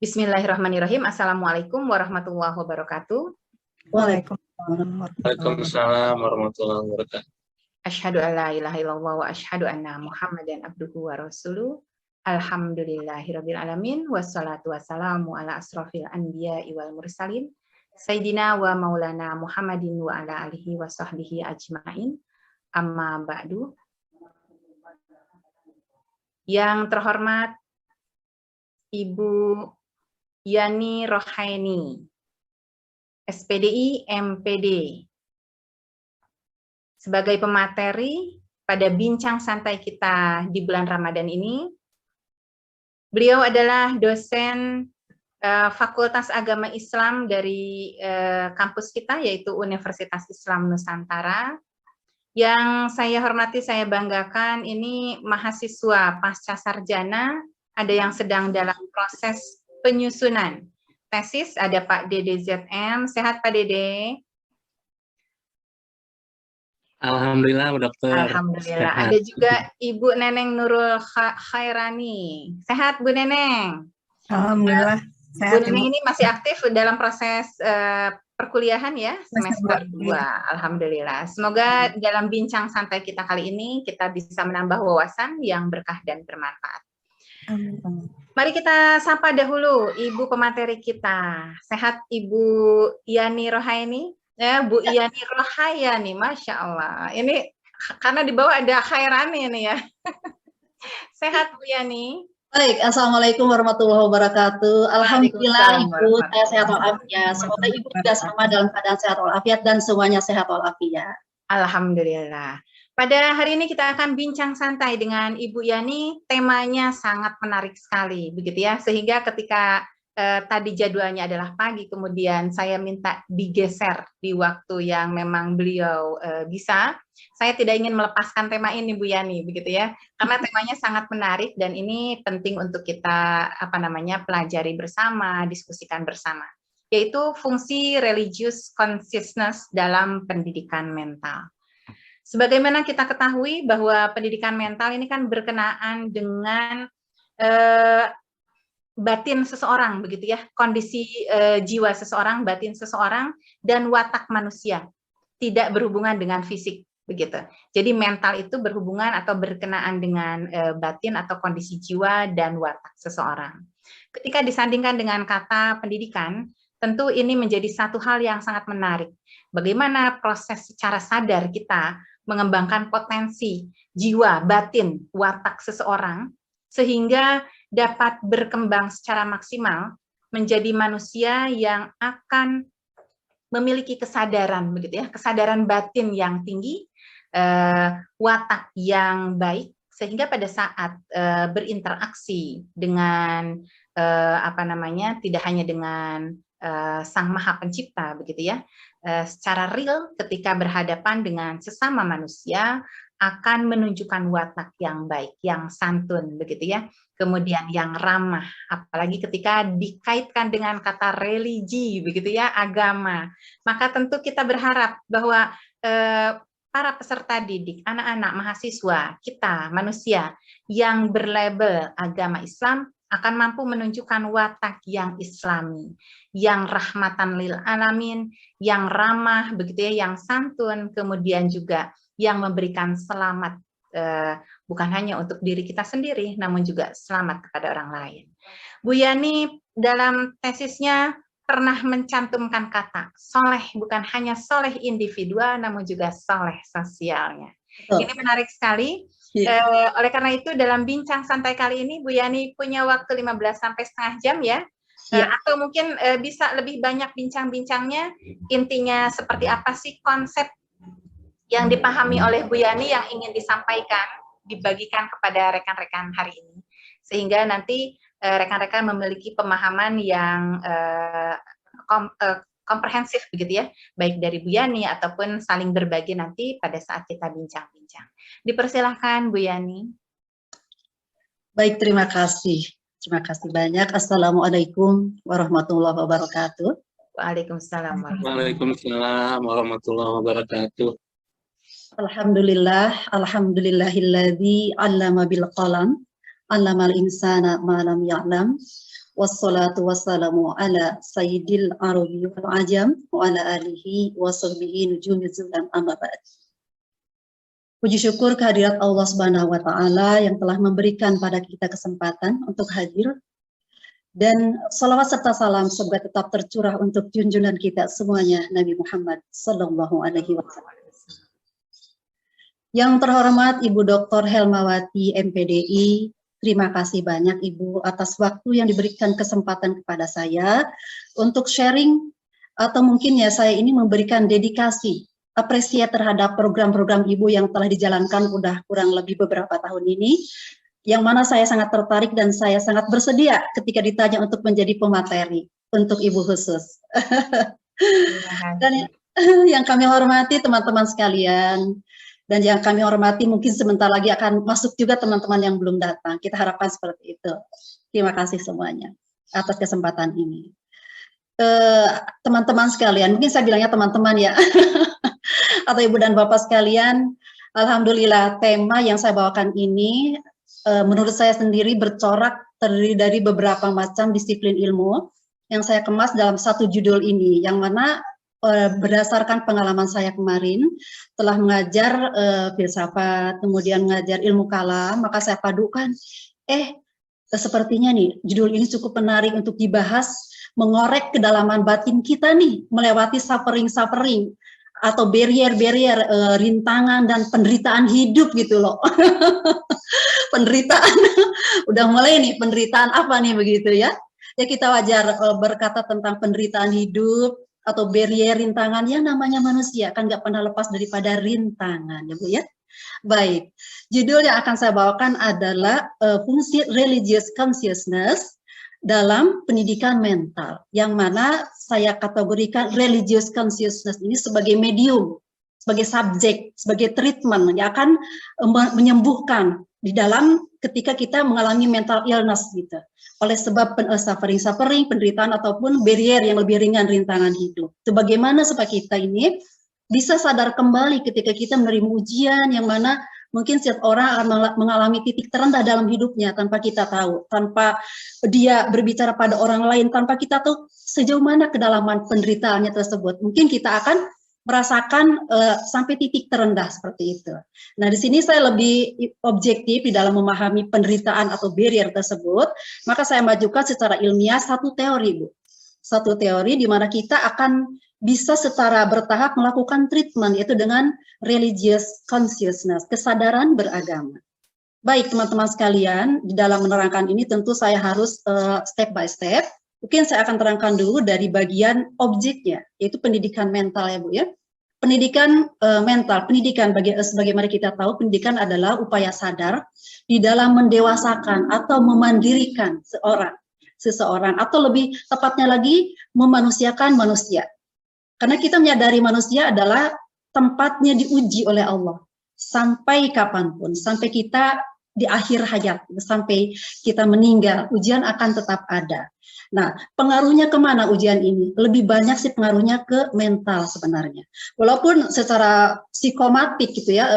Bismillahirrahmanirrahim. Assalamualaikum warahmatullahi wabarakatuh. Waalaikumsalam warahmatullahi wabarakatuh. Asyhadu an la ilaha illallah wa asyhadu anna Muhammadan abduhu wa rasuluh. Alhamdulillahirabbil alamin wassalatu wassalamu ala asrofil anbiya'i wal mursalin sayyidina wa maulana Muhammadin wa ala alihi wa sahbihi ajmain. Amma ba'du. Yang terhormat Ibu Yani Rohaini, SPDI MPD. Sebagai pemateri pada bincang santai kita di bulan Ramadan ini, beliau adalah dosen Fakultas Agama Islam dari kampus kita, yaitu Universitas Islam Nusantara. Yang saya hormati, saya banggakan, ini mahasiswa pasca sarjana, ada yang sedang dalam proses penyusunan tesis, ada Pak Dede ZM. Sehat Pak Dede? Alhamdulillah, dokter. Alhamdulillah. Sehat. Ada juga Ibu Neneng Nurul Khairani. Sehat Bu Neneng? Alhamdulillah. Bu Neneng ini masih aktif dalam proses perkuliahan ya, semester 2. Alhamdulillah. Semoga dalam bincang santai kita kali ini kita bisa menambah wawasan yang berkah dan bermanfaat. Amin. Mari kita sapa dahulu Ibu pemateri kita. Sehat Ibu Yani Rohaini? Ya, Bu Yani Rohayani, Masya Allah. Ini karena di bawah ada Khairani ini ya. Sehat Bu Yani? Baik, Assalamualaikum warahmatullahi wabarakatuh. Alhamdulillah Ibu, saya sehat walafiat. Semoga Ibu juga sama dalam keadaan sehat walafiat dan semuanya sehat walafiat. Alhamdulillah. Pada hari ini kita akan bincang santai dengan Ibu Yani, temanya sangat menarik sekali, begitu ya. Sehingga ketika tadi jadwalnya adalah pagi, kemudian saya minta digeser di waktu yang memang beliau bisa. Saya tidak ingin melepaskan tema ini, Bu Yani, begitu ya. Karena temanya sangat menarik dan ini penting untuk kita pelajari bersama, diskusikan bersama. Yaitu fungsi religious consciousness dalam pendidikan mental. Sebagaimana kita ketahui bahwa pendidikan mental ini kan berkenaan dengan batin seseorang, begitu ya, kondisi jiwa seseorang, batin seseorang, dan watak manusia, tidak berhubungan dengan fisik, begitu. Jadi mental itu berhubungan atau berkenaan dengan batin atau kondisi jiwa dan watak seseorang. Ketika disandingkan dengan kata pendidikan, tentu ini menjadi satu hal yang sangat menarik. Bagaimana proses secara sadar kita mengembangkan potensi jiwa, batin, watak seseorang, sehingga dapat berkembang secara maksimal menjadi manusia yang akan memiliki kesadaran, begitu ya, kesadaran batin yang tinggi, watak yang baik, sehingga pada saat berinteraksi dengan tidak hanya dengan Sang Maha Pencipta, begitu ya, secara real ketika berhadapan dengan sesama manusia akan menunjukkan watak yang baik, yang santun, begitu ya, kemudian yang ramah, apalagi ketika dikaitkan dengan kata religi, begitu ya, agama, maka tentu kita berharap bahwa para peserta didik, anak-anak, mahasiswa, kita, manusia yang berlabel agama Islam akan mampu menunjukkan watak yang islami, yang rahmatan lil alamin, yang ramah, begitu ya, yang santun, kemudian juga yang memberikan selamat, bukan hanya untuk diri kita sendiri, namun juga selamat kepada orang lain. Bu Yani dalam tesisnya pernah mencantumkan kata soleh, bukan hanya soleh individual, namun juga soleh sosialnya. Ini menarik sekali. Oleh karena itu dalam bincang santai kali ini Bu Yani punya waktu 15 sampai setengah jam ya. Atau mungkin bisa lebih banyak bincang-bincangnya, intinya seperti apa sih konsep yang dipahami oleh Bu Yani yang ingin disampaikan, dibagikan kepada rekan-rekan hari ini, sehingga nanti rekan-rekan memiliki pemahaman yang komprehensif, begitu ya, baik dari Bu Yani ataupun saling berbagi nanti pada saat kita bincang-bincang. Dipersilahkan Bu Yani. Baik, terima kasih. Terima kasih banyak. Assalamualaikum warahmatullahi wabarakatuh. Waalaikumsalam. Waalaikumsalam warahmatullahi wabarakatuh. Alhamdulillah, alhamdulillahilladzi 'allama bil qalam, 'allamal insana ma lam ya'lam. Wassalatu wassalamu ala sayyidil arabi wal ajam wa ala alihi wa sahbihi nujumi zulan amma ba'd. Puji syukur kehadirat Allah Subhanahu wa taala yang telah memberikan pada kita kesempatan untuk hadir, dan salawat serta salam semoga tetap tercurah untuk junjungan kita semuanya, Nabi Muhammad sallallahu alaihi wasallam. Yang terhormat Ibu Dr. Helmawati MPDI, terima kasih banyak Ibu atas waktu yang diberikan kesempatan kepada saya untuk sharing, atau mungkin ya saya ini memberikan dedikasi, apresiasi terhadap program-program Ibu yang telah dijalankan udah kurang lebih beberapa tahun ini, yang mana saya sangat tertarik dan saya sangat bersedia ketika ditanya untuk menjadi pemateri untuk Ibu khusus. Dan yang kami hormati teman-teman sekalian, dan yang kami hormati mungkin sebentar lagi akan masuk juga teman-teman yang belum datang. Kita harapkan seperti itu. Terima kasih semuanya atas kesempatan ini. Teman-teman sekalian, mungkin saya bilangnya teman-teman ya, atau Ibu dan Bapak sekalian, alhamdulillah tema yang saya bawakan ini menurut saya sendiri bercorak terdiri dari beberapa macam disiplin ilmu yang saya kemas dalam satu judul ini, yang mana berdasarkan pengalaman saya kemarin telah mengajar filsafat, kemudian mengajar ilmu kalam, maka saya padukan, sepertinya nih judul ini cukup menarik untuk dibahas, mengorek kedalaman batin kita nih, melewati suffering-suffering atau barrier-barrier, rintangan dan penderitaan hidup gitu loh. Penderitaan, udah mulai nih, penderitaan apa nih begitu ya. Ya kita wajar berkata tentang penderitaan hidup atau barrier, rintangan, ya namanya manusia kan nggak pernah lepas daripada rintangan ya Bu ya. Baik, judul yang akan saya bawakan adalah fungsi religious consciousness dalam pendidikan mental, yang mana saya kategorikan religious consciousness ini sebagai medium, sebagai subjek, sebagai treatment yang akan menyembuhkan di dalam ketika kita mengalami mental illness gitu, oleh sebab suffering, penderitaan ataupun barrier yang lebih ringan, rintangan hidup. Itu bagaimana supaya kita ini bisa sadar kembali ketika kita menerima ujian yang mana mungkin setiap orang akan mengalami titik terendah dalam hidupnya tanpa kita tahu, tanpa dia berbicara pada orang lain, tanpa kita tahu sejauh mana kedalaman penderitaannya tersebut. Mungkin kita akan merasakan sampai titik terendah seperti itu. Nah, di sini saya lebih objektif di dalam memahami penderitaan atau barrier tersebut, maka saya majukan secara ilmiah satu teori, Bu. Satu teori di mana kita akan bisa secara bertahap melakukan treatment, yaitu dengan religious consciousness, kesadaran beragama. Baik, teman-teman sekalian, di dalam menerangkan ini tentu saya harus step by step. Mungkin saya akan terangkan dulu dari bagian objeknya, yaitu pendidikan mental ya Bu ya. Pendidikan mental, pendidikan bagaimana kita tahu, pendidikan adalah upaya sadar di dalam mendewasakan atau memandirikan seseorang, atau lebih tepatnya lagi memanusiakan manusia. Karena kita menyadari manusia adalah tempatnya diuji oleh Allah sampai kapanpun, sampai kita di akhir hayat, sampai kita meninggal, ujian akan tetap ada. Nah, pengaruhnya kemana ujian ini? Lebih banyak sih pengaruhnya ke mental sebenarnya. Walaupun secara psikomatik gitu ya,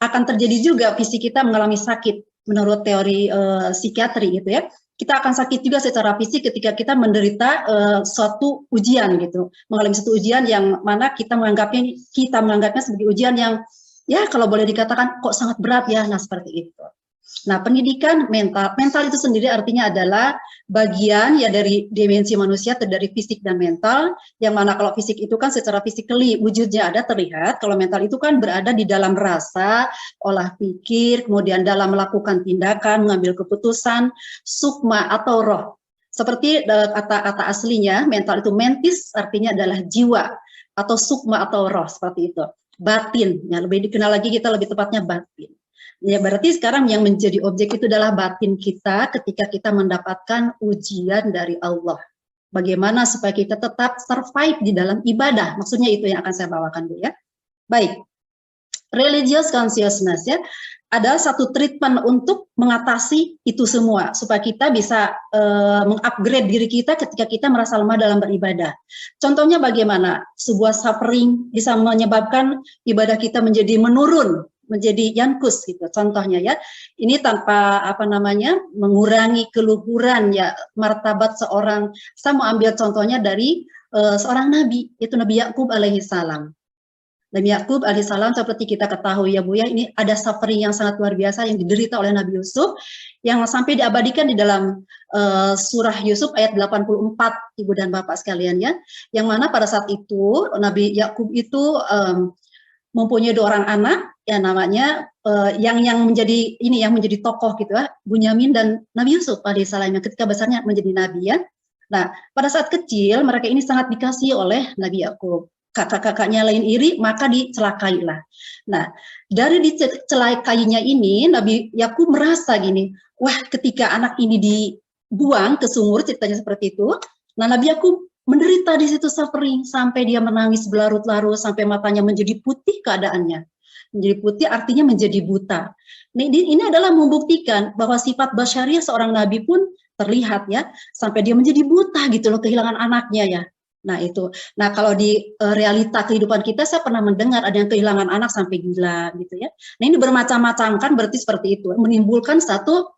akan terjadi juga fisik kita mengalami sakit menurut teori psikiatri gitu ya. Kita akan sakit juga secara fisik ketika kita menderita suatu ujian gitu, mengalami suatu ujian yang mana kita menganggapnya sebagai ujian yang ya kalau boleh dikatakan kok sangat berat ya. Nah, seperti itu. Nah, pendidikan mental itu sendiri artinya adalah bagian ya dari dimensi manusia, dari fisik dan mental, yang mana kalau fisik itu kan secara physically wujudnya ada, terlihat. Kalau mental itu kan berada di dalam rasa, olah pikir, kemudian dalam melakukan tindakan, mengambil keputusan, sukma atau roh. Seperti kata-kata aslinya, mental itu mentis, artinya adalah jiwa, atau sukma atau roh, seperti itu. Batin, ya lebih dikenal lagi kita lebih tepatnya batin. Ya berarti sekarang yang menjadi objek itu adalah batin kita ketika kita mendapatkan ujian dari Allah. Bagaimana supaya kita tetap survive di dalam ibadah, maksudnya itu yang akan saya bawakan dulu ya. Baik, religious consciousness ya, ada satu treatment untuk mengatasi itu semua, supaya kita bisa mengupgrade diri kita ketika kita merasa lemah dalam beribadah. Contohnya bagaimana? Sebuah suffering bisa menyebabkan ibadah kita menjadi menurun, menjadi yankus gitu contohnya ya. Ini tanpa mengurangi keluhuran ya martabat seorang. Saya mau ambil contohnya dari seorang nabi, itu Nabi Yakub alaihi salam. Nabi Yakub alaihissalam seperti kita ketahui ya Bu ya, ini ada suffering yang sangat luar biasa yang diderita oleh Nabi Yusuf yang sampai diabadikan di dalam surah Yusuf ayat 84 Ibu dan Bapak sekalian ya, yang mana pada saat itu Nabi Yakub itu mempunyai 2 orang anak ya, namanya yang menjadi tokoh gitu ya, Bunyamin dan Nabi Yusuf alaihissalam yang ketika besarnya menjadi nabi ya. Nah, pada saat kecil mereka ini sangat dikasihi oleh Nabi Yakub. Kakak-kakaknya lain iri, maka dicelakailah. Nah, dari dicelakainya ini, Nabi Yakub merasa gini, wah ketika anak ini dibuang ke sumur, ceritanya seperti itu. Nah, Nabi Yakub menderita di situ suffering, sampai dia menangis berlarut-larut, sampai matanya menjadi putih keadaannya. Menjadi putih artinya menjadi buta. Nah, ini adalah membuktikan bahwa sifat basyariah seorang nabi pun terlihat ya, sampai dia menjadi buta gitu loh, kehilangan anaknya ya. Nah itu, nah kalau di realita kehidupan kita saya pernah mendengar ada yang kehilangan anak sampai gila gitu ya. Nah ini bermacam-macam kan berarti seperti itu, menimbulkan satu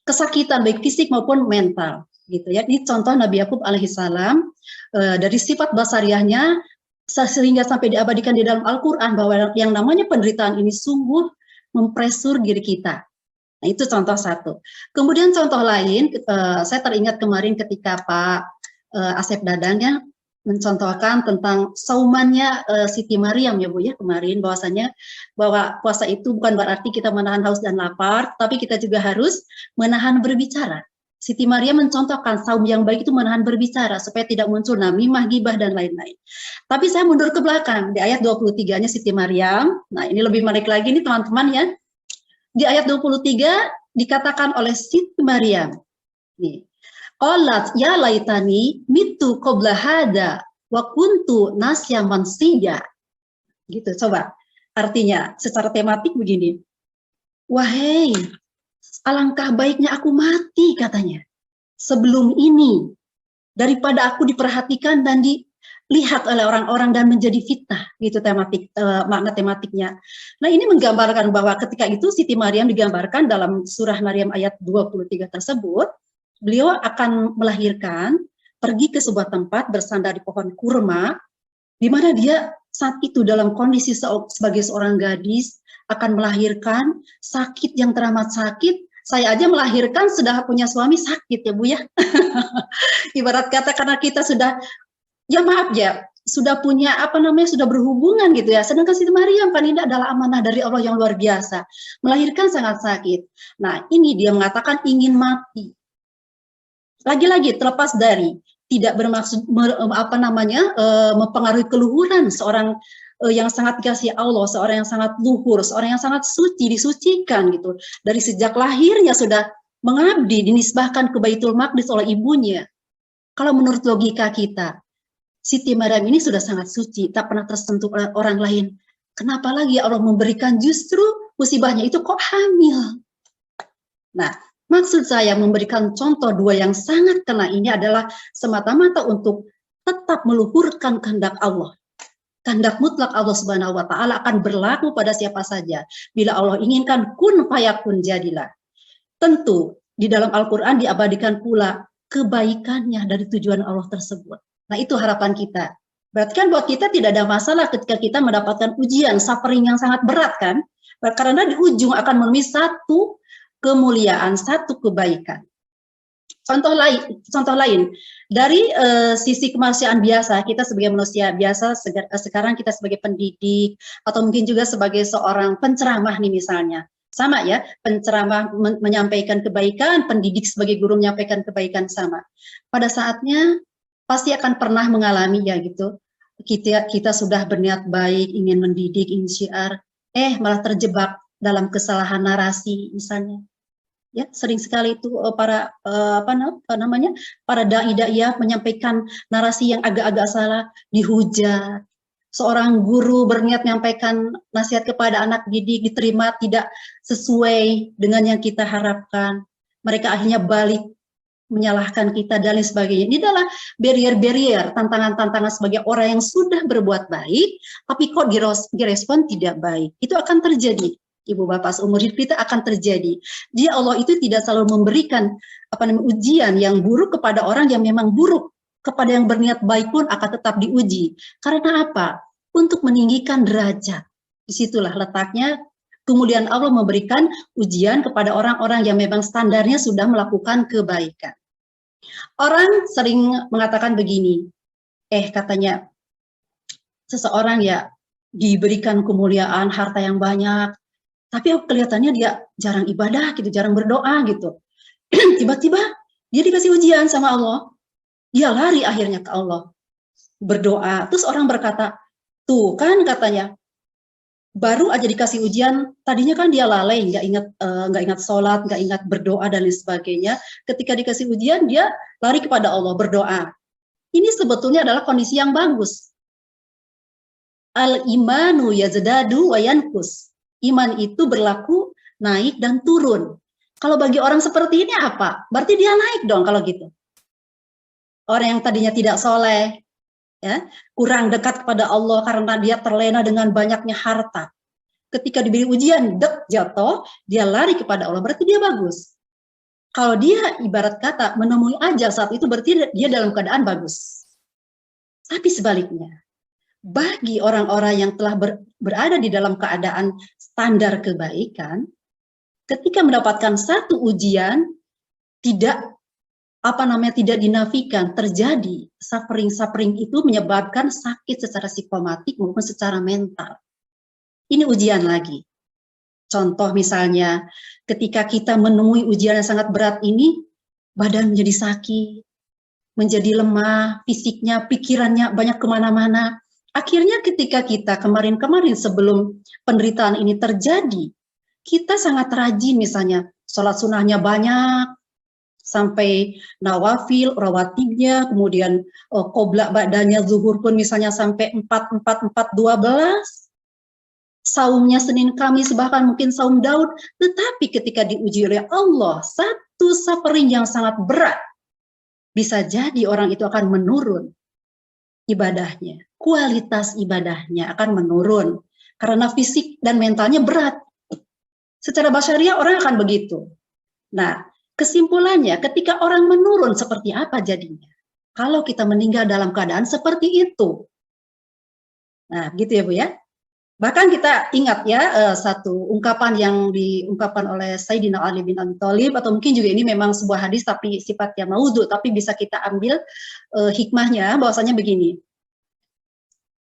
kesakitan baik fisik maupun mental gitu ya. Ini contoh Nabi Yakub alaihissalam dari sifat basariahnya sehingga sampai diabadikan di dalam Al-Quran bahwa yang namanya penderitaan ini sungguh mempresur diri kita. Nah itu contoh satu. Kemudian contoh lain, saya teringat kemarin ketika Pak Asep Dadang ya mencontohkan tentang saumannya Siti Maryam ya Bu ya kemarin, bahwasanya bahwa puasa itu bukan berarti kita menahan haus dan lapar, tapi kita juga harus menahan berbicara. Siti Maryam mencontohkan saum yang baik itu menahan berbicara supaya tidak muncul namimah, gibah dan lain-lain. Tapi saya mundur ke belakang di ayat 23-nya Siti Maryam. Nah, ini lebih menarik lagi nih teman-teman ya. Di ayat 23 dikatakan oleh Siti Maryam. Nih. Qalat ya laitani mitu qabla hada wa kuntu nasyan mansiya. Gitu, coba. Artinya secara tematik begini. Wahai, alangkah baiknya aku mati katanya. Sebelum ini daripada aku diperhatikan dan dilihat oleh orang-orang dan menjadi fitnah, gitu makna tematiknya. Nah, ini menggambarkan bahwa ketika itu Siti Maryam digambarkan dalam surah Maryam ayat 23 tersebut. Beliau akan melahirkan, pergi ke sebuah tempat bersandar di pohon kurma, di mana dia saat itu dalam kondisi sebagai seorang gadis akan melahirkan, sakit yang teramat sakit. Saya aja melahirkan sudah punya suami sakit ya Bu ya. Ibarat kata karena kita sudah, ya maaf ya, sudah punya sudah berhubungan gitu ya. Sedangkan Siti Maryam kan ini adalah amanah dari Allah yang luar biasa. Melahirkan sangat sakit. Nah ini dia mengatakan ingin mati. Lagi-lagi terlepas dari tidak bermaksud mempengaruhi keluhuran seorang yang sangat dikasihi Allah, seorang yang sangat luhur, seorang yang sangat suci, disucikan gitu. Dari sejak lahirnya sudah mengabdi, dinisbahkan ke Baitul Maqdis oleh ibunya. Kalau menurut logika kita, Siti Maryam ini sudah sangat suci, tak pernah tersentuh oleh orang lain. Kenapa lagi Allah memberikan justru musibahnya itu kok hamil? Nah, maksud saya memberikan contoh 2 yang sangat kena ini adalah semata-mata untuk tetap meluhurkan kehendak Allah. Kehendak mutlak Allah Subhanahu wa taala akan berlaku pada siapa saja. Bila Allah inginkan kun fayakun jadilah. Tentu di dalam Al-Qur'an diabadikan pula kebaikannya dari tujuan Allah tersebut. Nah, itu harapan kita. Berarti kan buat kita tidak ada masalah ketika kita mendapatkan ujian, suffering yang sangat berat kan? Karena di ujung akan menemui satu kemuliaan, satu kebaikan. Contoh lain dari sisi kemanusiaan biasa, kita sebagai manusia biasa sekarang kita sebagai pendidik atau mungkin juga sebagai seorang penceramah nih misalnya, sama ya, penceramah menyampaikan kebaikan, pendidik sebagai guru menyampaikan kebaikan sama. Pada saatnya pasti akan pernah mengalami ya gitu. Kita sudah berniat baik, ingin mendidik, ingin syiar, malah terjebak dalam kesalahan narasi misalnya. Ya, sering sekali itu para para dai-dai menyampaikan narasi yang agak-agak salah, dihujat. Seorang guru berniat menyampaikan nasihat kepada anak didik diterima tidak sesuai dengan yang kita harapkan. Mereka akhirnya balik menyalahkan kita dan lain sebagainya. Ini adalah barrier-barrier, tantangan-tantangan sebagai orang yang sudah berbuat baik, tapi kok direspon tidak baik. Itu akan terjadi. Ibu Bapak, seumur hidup kita akan terjadi. Dia Allah itu tidak selalu memberikan ujian yang buruk kepada orang yang memang buruk. Kepada yang berniat baik pun akan tetap diuji. Karena apa? Untuk meninggikan derajat. Disitulah letaknya. Kemudian Allah memberikan ujian kepada orang-orang yang memang standarnya sudah melakukan kebaikan. Orang sering mengatakan begini, katanya, seseorang ya diberikan kemuliaan, harta yang banyak, tapi kelihatannya dia jarang ibadah gitu, jarang berdoa gitu. Tiba-tiba dia dikasih ujian sama Allah, dia lari akhirnya ke Allah, berdoa. Terus orang berkata, tuh kan katanya, baru aja dikasih ujian, tadinya kan dia lalai, nggak ingat sholat, nggak ingat berdoa dan lain sebagainya. Ketika dikasih ujian, dia lari kepada Allah berdoa. Ini sebetulnya adalah kondisi yang bagus. Al-imanu yazdadu wa yanqus. Iman itu berlaku naik dan turun. Kalau bagi orang seperti ini apa? Berarti dia naik dong kalau gitu. Orang yang tadinya tidak soleh, ya, kurang dekat kepada Allah karena dia terlena dengan banyaknya harta. Ketika diberi ujian, jatuh, dia lari kepada Allah, berarti dia bagus. Kalau dia ibarat kata menemui ajal saat itu, berarti dia dalam keadaan bagus. Tapi sebaliknya, bagi orang-orang yang telah berada di dalam keadaan standar kebaikan, ketika mendapatkan satu ujian, tidak dinafikan, terjadi suffering itu menyebabkan sakit secara psikomatik maupun secara mental. Ini ujian lagi. Contoh misalnya, ketika kita menemui ujian yang sangat berat ini, badan menjadi sakit, menjadi lemah, fisiknya, pikirannya banyak kemana-mana. Akhirnya ketika kita kemarin-kemarin sebelum penderitaan ini terjadi, kita sangat rajin misalnya, sholat sunnahnya banyak, sampai nawafil, rawatibnya, kemudian qoblak ba'danya zuhur pun misalnya sampai 4-4-4-12, saumnya Senin Kamis, bahkan mungkin saum Daud, tetapi ketika diuji oleh Allah, satu suffering yang sangat berat, bisa jadi orang itu akan menurun ibadahnya, kualitas ibadahnya akan menurun, karena fisik dan mentalnya berat. Secara basyariah orang akan begitu. Nah, kesimpulannya, ketika orang menurun seperti apa jadinya? Kalau kita meninggal dalam keadaan seperti itu. Nah, gitu ya Bu ya. Bahkan kita ingat ya, satu ungkapan yang diungkapkan oleh Sayyidina Ali bin Abi Thalib, atau mungkin juga ini memang sebuah hadis tapi sifatnya maudhu, tapi bisa kita ambil hikmahnya, bahwasanya begini.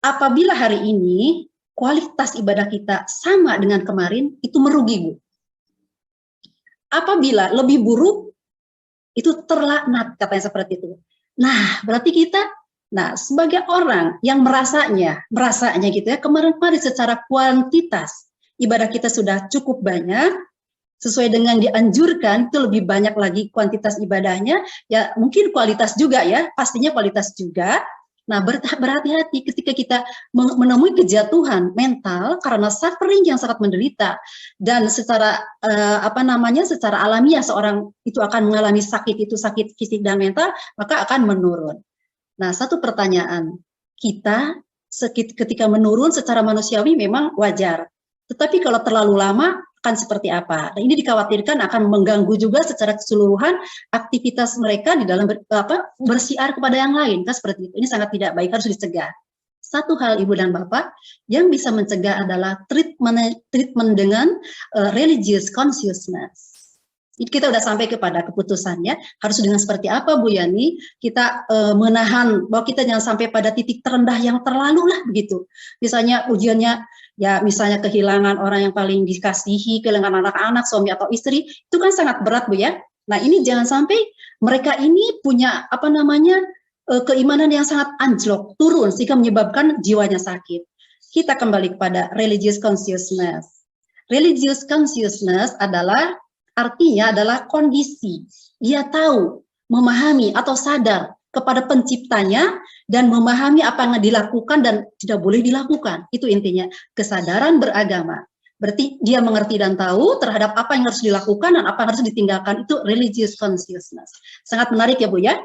Apabila hari ini kualitas ibadah kita sama dengan kemarin, itu merugi Bu. Apabila lebih buruk, itu terlaknat, katanya seperti itu. Nah, berarti kita, sebagai orang yang merasanya gitu ya, kemarin-kemarin secara kuantitas, ibadah kita sudah cukup banyak, sesuai dengan dianjurkan, itu lebih banyak lagi kuantitas ibadahnya, ya mungkin kualitas juga ya, pastinya kualitas juga. Nah, berhati-hati ketika kita menemui kejatuhan mental karena suffering yang sangat menderita, dan secara secara alamiah seorang itu akan mengalami sakit fisik dan mental, maka akan menurun. Nah, satu pertanyaan, kita ketika menurun secara manusiawi memang wajar, tetapi kalau terlalu lama akan seperti apa? Nah, ini dikhawatirkan akan mengganggu juga secara keseluruhan aktivitas mereka di dalam bersiar kepada yang lain, kan seperti itu. Ini sangat tidak baik, harus dicegah. Satu hal Ibu dan Bapak yang bisa mencegah adalah treatment dengan religious consciousness. Kita sudah sampai kepada keputusannya, harus dengan seperti apa Bu Yani, kita menahan bahwa kita jangan sampai pada titik terendah yang terlalu lah begitu. Misalnya ujiannya, ya misalnya kehilangan orang yang paling dikasihi, kehilangan anak-anak, suami atau istri, itu kan sangat berat Bu ya. Nah ini jangan sampai mereka ini punya keimanan yang sangat anjlok, turun, sehingga menyebabkan jiwanya sakit. Kita kembali kepada religious consciousness. Religious consciousness artinya adalah kondisi, dia tahu, memahami atau sadar kepada penciptanya dan memahami apa yang dilakukan dan tidak boleh dilakukan. Itu intinya, kesadaran beragama. Berarti dia mengerti dan tahu terhadap apa yang harus dilakukan dan apa yang harus ditinggalkan, itu religious consciousness. Sangat menarik ya Bu ya.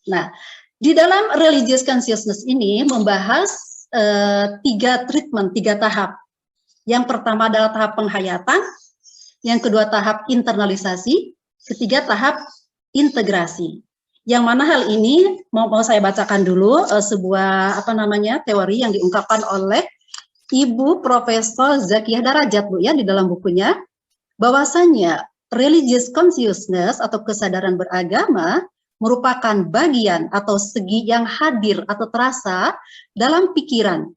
Nah, di dalam religious consciousness ini membahas 3 tahap. Yang pertama adalah tahap penghayatan, yang kedua tahap internalisasi, ketiga tahap integrasi. Yang mana hal ini mau saya bacakan dulu sebuah teori yang diungkapkan oleh Ibu Profesor Zakiyah Darajat, Bu, ya, di dalam bukunya, bahwasanya religious consciousness atau kesadaran beragama merupakan bagian atau segi yang hadir atau terasa dalam pikiran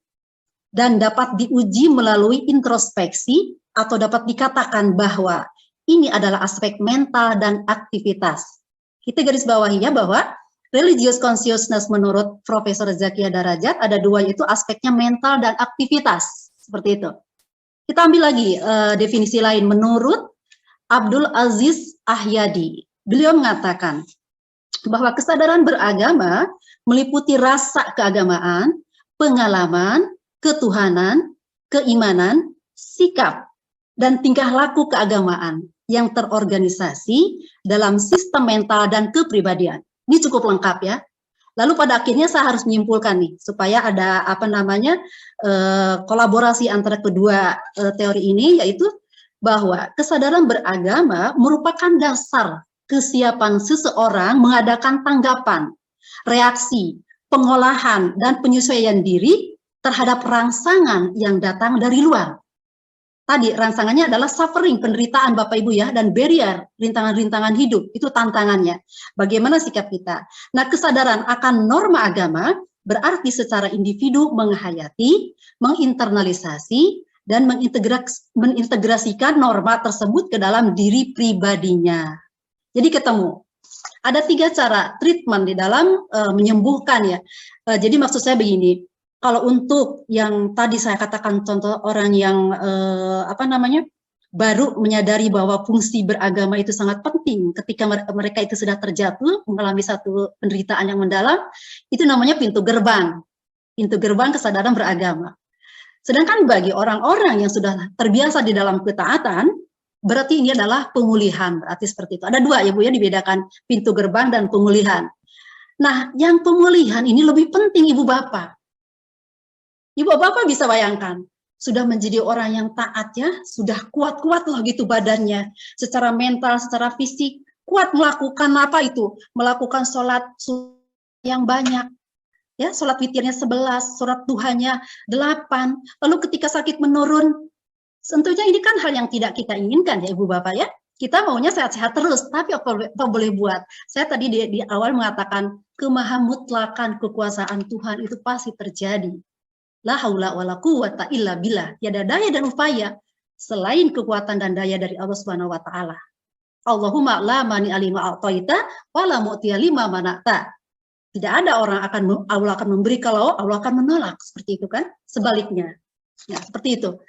dan dapat diuji melalui introspeksi atau dapat dikatakan bahwa ini adalah aspek mental dan aktivitas. Kita garis bawahi ya bahwa religious consciousness menurut Profesor Zakiyah Darajat ada dua, yaitu aspeknya mental dan aktivitas. Seperti itu. Kita ambil lagi definisi lain menurut Abdul Aziz Ahyadi. Beliau mengatakan bahwa kesadaran beragama meliputi rasa keagamaan, pengalaman, ketuhanan, keimanan, sikap, dan tingkah laku keagamaan yang terorganisasi dalam sistem mental dan kepribadian. Ini cukup lengkap ya. Lalu pada akhirnya saya harus menyimpulkan nih, supaya ada kolaborasi antara kedua teori ini, yaitu bahwa kesadaran beragama merupakan dasar kesiapan seseorang mengadakan tanggapan, reaksi, pengolahan, dan penyesuaian diri terhadap rangsangan yang datang dari luar. Tadi rangsangannya adalah suffering, penderitaan Bapak Ibu ya, dan barrier, rintangan-rintangan hidup, itu tantangannya. Bagaimana sikap kita? Nah, kesadaran akan norma agama berarti secara individu menghayati, menginternalisasi, dan mengintegrasikan norma tersebut ke dalam diri pribadinya. Jadi ketemu. Ada 3 cara treatment di dalam menyembuhkan ya. Jadi maksud saya begini, kalau untuk yang tadi saya katakan contoh orang yang baru menyadari bahwa fungsi beragama itu sangat penting ketika mereka itu sudah terjatuh, mengalami satu penderitaan yang mendalam, itu namanya pintu gerbang kesadaran beragama. Sedangkan bagi orang-orang yang sudah terbiasa di dalam ketaatan, berarti ini adalah pemulihan, berarti seperti itu. Ada 2 ya Bu ya, dibedakan pintu gerbang dan pemulihan. Nah, yang pemulihan ini lebih penting Ibu Bapak. Ibu Bapak bisa bayangkan, sudah menjadi orang yang taat ya, sudah kuat-kuat loh gitu badannya, secara mental, secara fisik, kuat melakukan melakukan sholat yang banyak, ya, sholat witirnya 11, sholat duhanya 8, lalu ketika sakit menurun, tentunya ini kan hal yang tidak kita inginkan ya Ibu Bapak ya, kita maunya sehat-sehat terus, tapi apa boleh buat. Saya tadi di awal mengatakan, kemahamutlakan kekuasaan Tuhan itu pasti terjadi. La haula wala quwata illa billah. Tiada daya dan upaya selain kekuatan dan daya dari Allah Subhanahu wa taala. Allahumma la mani alima a'taita wa la mu'tiya lima mana'ta. Tidak ada orang Allah akan memberi kalau Allah akan menolak, seperti itu kan? Sebaliknya. Ya, seperti itu.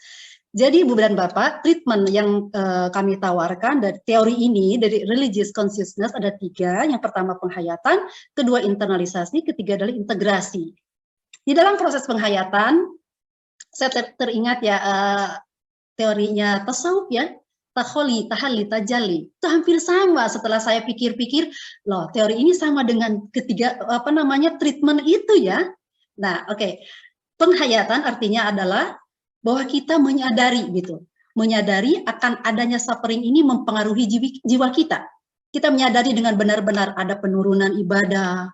Jadi Ibu dan Bapak, treatment yang kami tawarkan dari teori ini, dari religious consciousness ada 3. Yang pertama penghayatan, kedua internalisasi, ketiga adalah integrasi. Di dalam proses penghayatan, saya teringat ya teorinya tasawuf ya, takholi, tahalli, tajalli. Itu hampir sama setelah saya pikir-pikir, loh teori ini sama dengan ketiga treatment itu ya. Nah, oke. Penghayatan artinya adalah bahwa kita menyadari gitu. Menyadari akan adanya suffering ini mempengaruhi jiwa kita. Kita menyadari dengan benar-benar ada penurunan ibadah,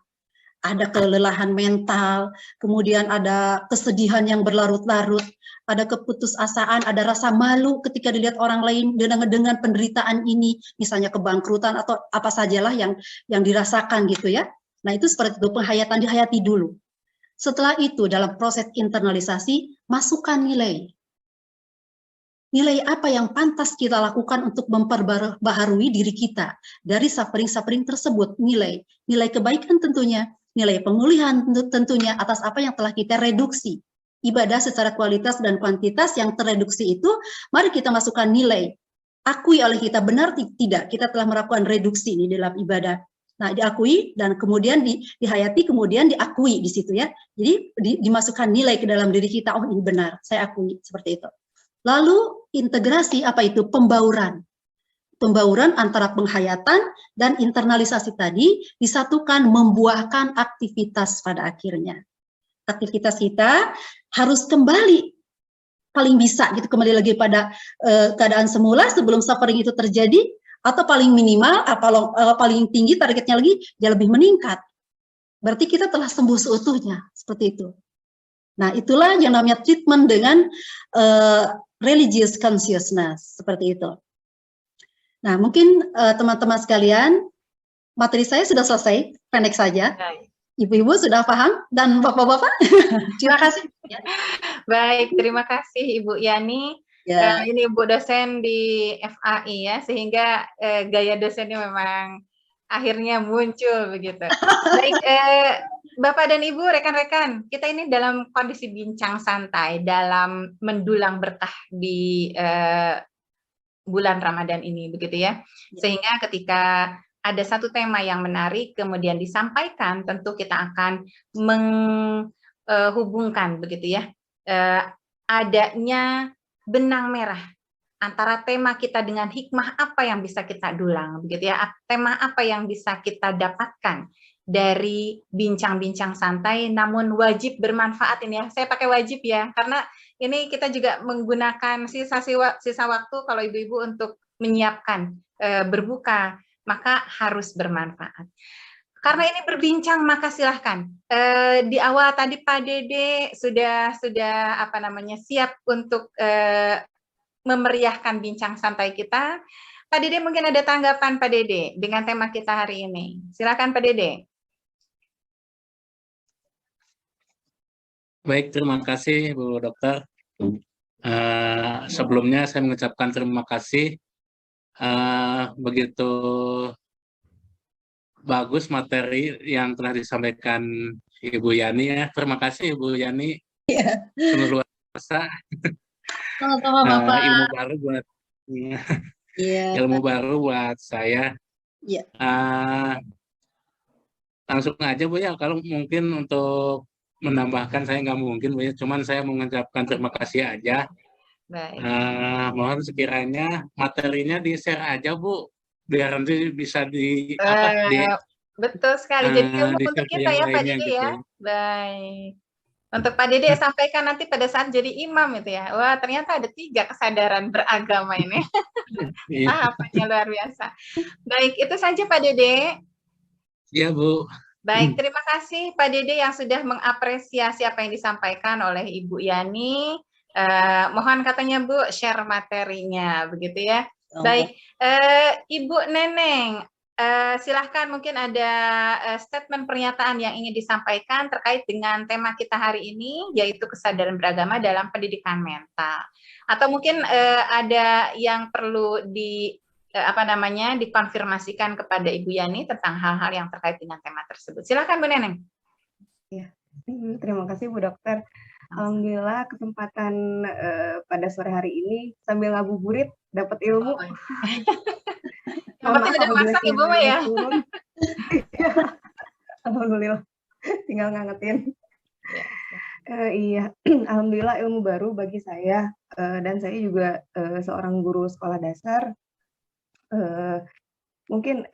ada kelelahan mental, kemudian ada kesedihan yang berlarut-larut, ada keputusasaan, ada rasa malu ketika dilihat orang lain dengan penderitaan ini, misalnya kebangkrutan atau apa sajalah yang dirasakan gitu ya. Nah itu seperti itu, penghayatan dihayati dulu. Setelah itu dalam proses internalisasi, masukkan nilai. Nilai apa yang pantas kita lakukan untuk memperbaharui diri kita dari suffering-suffering tersebut, nilai kebaikan tentunya, nilai pemulihan tentunya atas apa yang telah kita reduksi. Ibadah secara kualitas dan kuantitas yang tereduksi itu, mari kita masukkan nilai. Akui oleh kita benar tidak, kita telah melakukan reduksi ini dalam ibadah. Nah, diakui dan kemudian dihayati, kemudian diakui di situ ya. Jadi dimasukkan nilai ke dalam diri kita, oh ini benar, saya akui, seperti itu. Lalu integrasi apa itu? Pembauran. Pembauran antara penghayatan dan internalisasi tadi disatukan membuahkan aktivitas pada akhirnya. Aktivitas kita harus kembali paling bisa gitu kembali lagi pada keadaan semula sebelum suffering itu terjadi, atau paling minimal paling tinggi targetnya lagi dia lebih meningkat. Berarti kita telah sembuh seutuhnya, seperti itu. Nah, itulah yang namanya treatment dengan religious consciousness, seperti itu. Nah, mungkin teman-teman sekalian, materi saya sudah selesai, pendek saja. Ibu-ibu sudah paham, dan bapak-bapak, terima kasih. Baik, terima kasih Ibu Yani. Ya. Ini Ibu dosen di FAI ya, sehingga gaya dosennya memang akhirnya muncul begitu. Baik, Bapak dan Ibu, rekan-rekan, kita ini dalam kondisi bincang santai, dalam mendulang berkah di bulan Ramadan ini, begitu ya. Sehingga ketika ada satu tema yang menarik, kemudian disampaikan, tentu kita akan menghubungkan, begitu ya, adanya benang merah antara tema kita dengan hikmah apa yang bisa kita dulang, begitu ya, tema apa yang bisa kita dapatkan dari bincang-bincang santai, namun wajib bermanfaat ini ya. Saya pakai wajib ya, karena ini kita juga menggunakan sisa waktu kalau ibu-ibu untuk menyiapkan berbuka, maka harus bermanfaat. Karena ini berbincang, maka silahkan. Di awal tadi Pak Dede sudah apa namanya siap untuk memeriahkan bincang santai kita. Pak Dede mungkin ada tanggapan Pak Dede dengan tema kita hari ini. Silakan Pak Dede. Baik, terima kasih Bu Dokter. Sebelumnya saya mengucapkan terima kasih. Begitu bagus materi yang telah disampaikan Ibu Yani ya. Terima kasih Ibu Yani. Sungguh luar biasa. Sama-sama Bapak. Ilmu baru buat ilmu baru buat saya. Iya. Langsung aja Bu ya, kalau mungkin untuk menambahkan saya nggak mungkin Bu ya, cuman saya mengucapkan terima kasih aja. Baik. Mohon sekiranya materinya di-share aja Bu, biar nanti bisa betul sekali. Jadi ilmu untuk di-share ke kita yang ya Pak lainnya Dede gitu ya. ya. Baik. Untuk Pak Dede sampaikan nanti pada saat jadi imam itu ya. Wah, ternyata ada 3 kesadaran beragama ini. Tahapannya luar biasa. Baik, itu saja Pak Dede. Iya Bu. Baik, terima kasih Pak Dede yang sudah mengapresiasi apa yang disampaikan oleh Ibu Yani. Mohon katanya Bu share materinya, begitu ya. Baik, Ibu Neneng, silahkan mungkin ada statement pernyataan yang ingin disampaikan terkait dengan tema kita hari ini, yaitu kesadaran beragama dalam pendidikan mental. Atau mungkin ada yang perlu dikonfirmasikan kepada Ibu Yani tentang hal-hal yang terkait dengan tema tersebut. Silakan Bu Neneng. Ya, terima kasih Bu Dokter. Alhamdulillah kesempatan pada sore hari ini sambil ngabuburit dapat ilmu. Seperti udah masak Ibu ya. Alhamdulillah, tinggal ngangetin. Iya, alhamdulillah ilmu baru bagi saya dan saya juga seorang guru sekolah dasar. Mungkin